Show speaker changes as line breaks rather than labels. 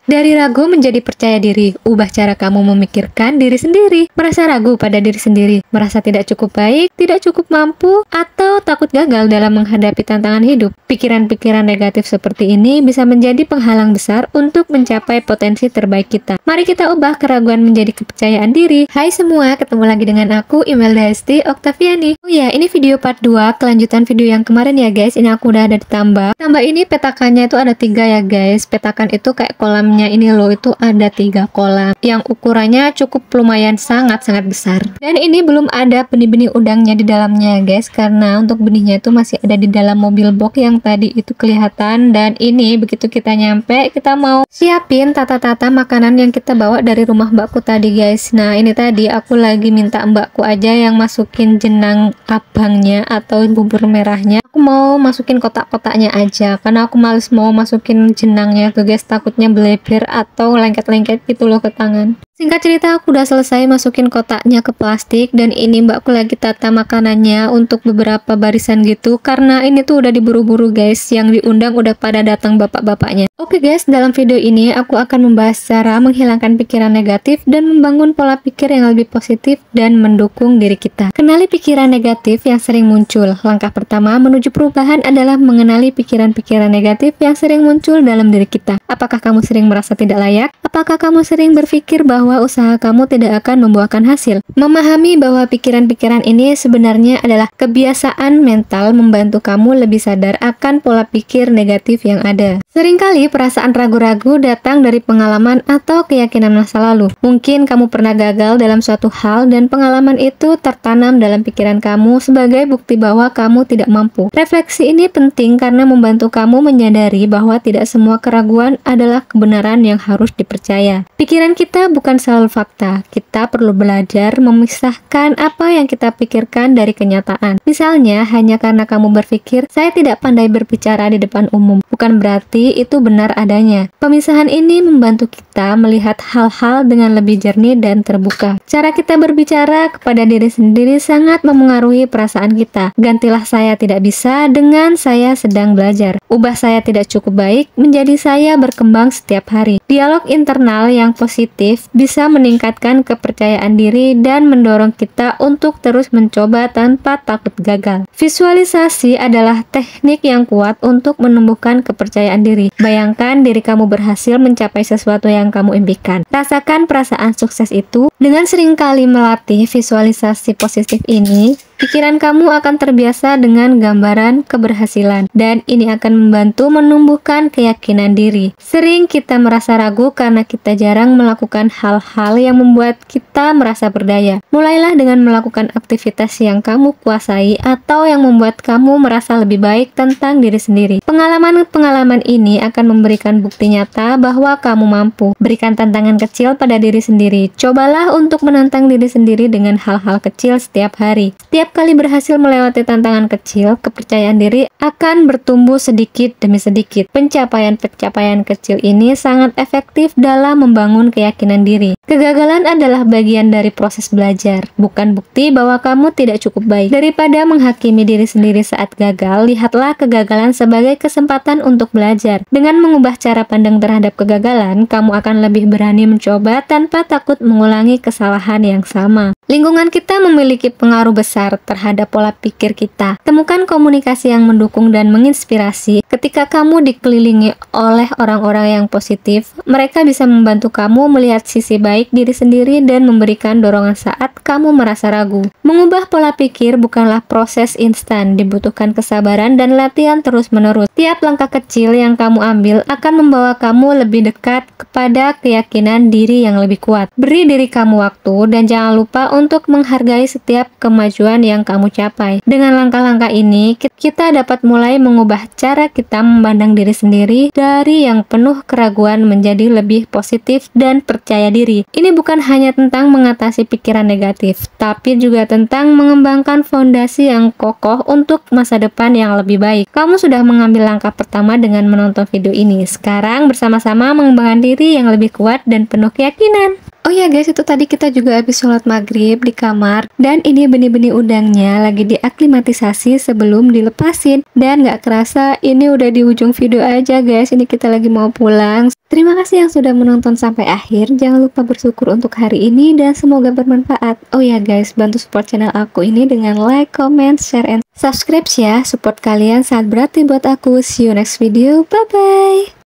Dari ragu menjadi percaya diri, ubah cara kamu memikirkan diri sendiri. Merasa ragu pada diri sendiri, merasa tidak cukup baik, tidak cukup mampu, atau takut gagal dalam menghadapi tantangan hidup. Pikiran-pikiran negatif seperti ini bisa menjadi penghalang besar untuk mencapai potensi terbaik kita. Mari kita ubah keraguan menjadi kepercayaan diri. Hai semua, ketemu lagi dengan aku, Imelda Hesti Oktaviani. Oh ya, ini video part 2, kelanjutan video yang kemarin ya guys. Ini aku udah ada ditambah. Tambah ini petakannya itu ada 3 ya guys. Petakan itu kayak kolam ini loh, itu ada 3 kolam yang ukurannya cukup lumayan sangat-sangat besar. Dan ini belum ada benih-benih udangnya di dalamnya guys, karena untuk benihnya itu masih ada di dalam mobil box yang tadi itu kelihatan. Dan ini begitu kita nyampe, kita mau siapin tata-tata makanan yang kita bawa dari rumah mbakku tadi guys. Nah ini tadi aku lagi minta mbakku aja yang masukin jenang abangnya atau bubur merahnya. Aku mau masukin kotak-kotaknya aja karena aku males mau masukin jenangnya tuh guys, takutnya bleber atau lengket-lengket gitu loh ke tangan. Singkat cerita, aku udah selesai masukin kotaknya ke plastik, dan ini mbakku lagi tata makanannya untuk beberapa barisan gitu, karena ini tuh udah diburu-buru guys, yang diundang udah pada datang bapak-bapaknya. Oke guys, dalam video ini aku akan membahas cara menghilangkan pikiran negatif dan membangun pola pikir yang lebih positif dan mendukung diri kita. Kenali pikiran negatif yang sering muncul. Langkah pertama menuju perubahan adalah mengenali pikiran-pikiran negatif yang sering muncul dalam diri kita. Apakah kamu sering merasa tidak layak? Apakah kamu sering berpikir bahwa usaha kamu tidak akan membuahkan hasil? Memahami bahwa pikiran-pikiran ini sebenarnya adalah kebiasaan mental membantu kamu lebih sadar akan pola pikir negatif yang ada. Seringkali perasaan ragu-ragu datang dari pengalaman atau keyakinan masa lalu. Mungkin kamu pernah gagal dalam suatu hal dan pengalaman itu tertanam dalam pikiran kamu sebagai bukti bahwa kamu tidak mampu. Refleksi ini penting karena membantu kamu menyadari bahwa tidak semua keraguan adalah kebenaran yang harus dipercaya. Pikiran kita bukan selalu fakta. Kita perlu belajar memisahkan apa yang kita pikirkan dari kenyataan. Misalnya, hanya karena kamu berpikir, saya tidak pandai berbicara di depan umum, bukan berarti itu benar adanya. Pemisahan ini membantu kita melihat hal-hal dengan lebih jernih dan terbuka. Cara kita berbicara kepada diri sendiri sangat memengaruhi perasaan kita. Gantilah saya tidak bisa dengan saya sedang belajar. Ubah saya tidak cukup baik menjadi saya berkembang setiap hari. Dialog internal yang positif bisa meningkatkan kepercayaan diri dan mendorong kita untuk terus mencoba tanpa takut gagal. Visualisasi adalah teknik yang kuat untuk menumbuhkan kepercayaan diri. Bayangkan diri kamu berhasil mencapai sesuatu yang kamu impikan. Rasakan perasaan sukses itu. Dengan seringkali melatih visualisasi positif ini, pikiran kamu akan terbiasa dengan gambaran keberhasilan, dan ini akan membantu menumbuhkan keyakinan diri. Sering kita merasa ragu karena kita jarang melakukan hal-hal yang membuat kita merasa berdaya. Mulailah dengan melakukan aktivitas yang kamu kuasai atau yang membuat kamu merasa lebih baik tentang diri sendiri. Pengalaman-pengalaman ini akan memberikan bukti nyata bahwa kamu mampu. Berikan tantangan kecil pada diri sendiri. Cobalah untuk menantang diri sendiri dengan hal-hal kecil setiap hari. Setiap kali berhasil melewati tantangan kecil, kepercayaan diri akan bertumbuh sedikit demi sedikit. Pencapaian-pencapaian kecil ini sangat efektif dalam membangun keyakinan diri. Kegagalan adalah bagian dari proses belajar, bukan bukti bahwa kamu tidak cukup baik. Daripada menghakimi diri sendiri saat gagal, lihatlah kegagalan sebagai kesempatan untuk belajar. Dengan mengubah cara pandang terhadap kegagalan, kamu akan lebih berani mencoba tanpa takut mengulangi kesalahan yang sama. Lingkungan kita memiliki pengaruh besar terhadap pola pikir kita. Temukan komunikasi yang mendukung dan menginspirasi. Ketika kamu dikelilingi oleh orang-orang yang positif, mereka bisa membantu kamu melihat sisi baik diri sendiri dan memberikan dorongan saat kamu merasa ragu. Mengubah pola pikir bukanlah proses instan, dibutuhkan kesabaran dan latihan terus-menerus. Tiap langkah kecil yang kamu ambil akan membawa kamu lebih dekat kepada keyakinan diri yang lebih kuat. Beri diri kamu waktu dan jangan lupa untuk menghargai setiap kemajuan yang kamu capai. Dengan langkah-langkah ini, kita dapat mulai mengubah cara kita memandang diri sendiri dari yang penuh keraguan menjadi lebih positif dan percaya diri. Ini bukan hanya tentang mengatasi pikiran negatif, tapi juga tentang mengembangkan fondasi yang kokoh untuk masa depan yang lebih baik. Kamu sudah mengambil langkah pertama dengan menonton video ini. Sekarang bersama-sama mengembangkan diri yang lebih kuat dan penuh keyakinan. Oh ya guys, itu tadi kita juga habis sholat maghrib di kamar. Dan ini benih-benih udangnya lagi diaklimatisasi sebelum dilepasin. Dan gak kerasa ini udah di ujung video aja guys. Ini kita lagi mau pulang. Terima kasih yang sudah menonton sampai akhir. Jangan lupa bersyukur untuk hari ini dan semoga bermanfaat. Oh ya guys, bantu support channel aku ini dengan like, comment, share, and subscribe ya. Support kalian sangat berarti buat aku. See you next video. Bye-bye.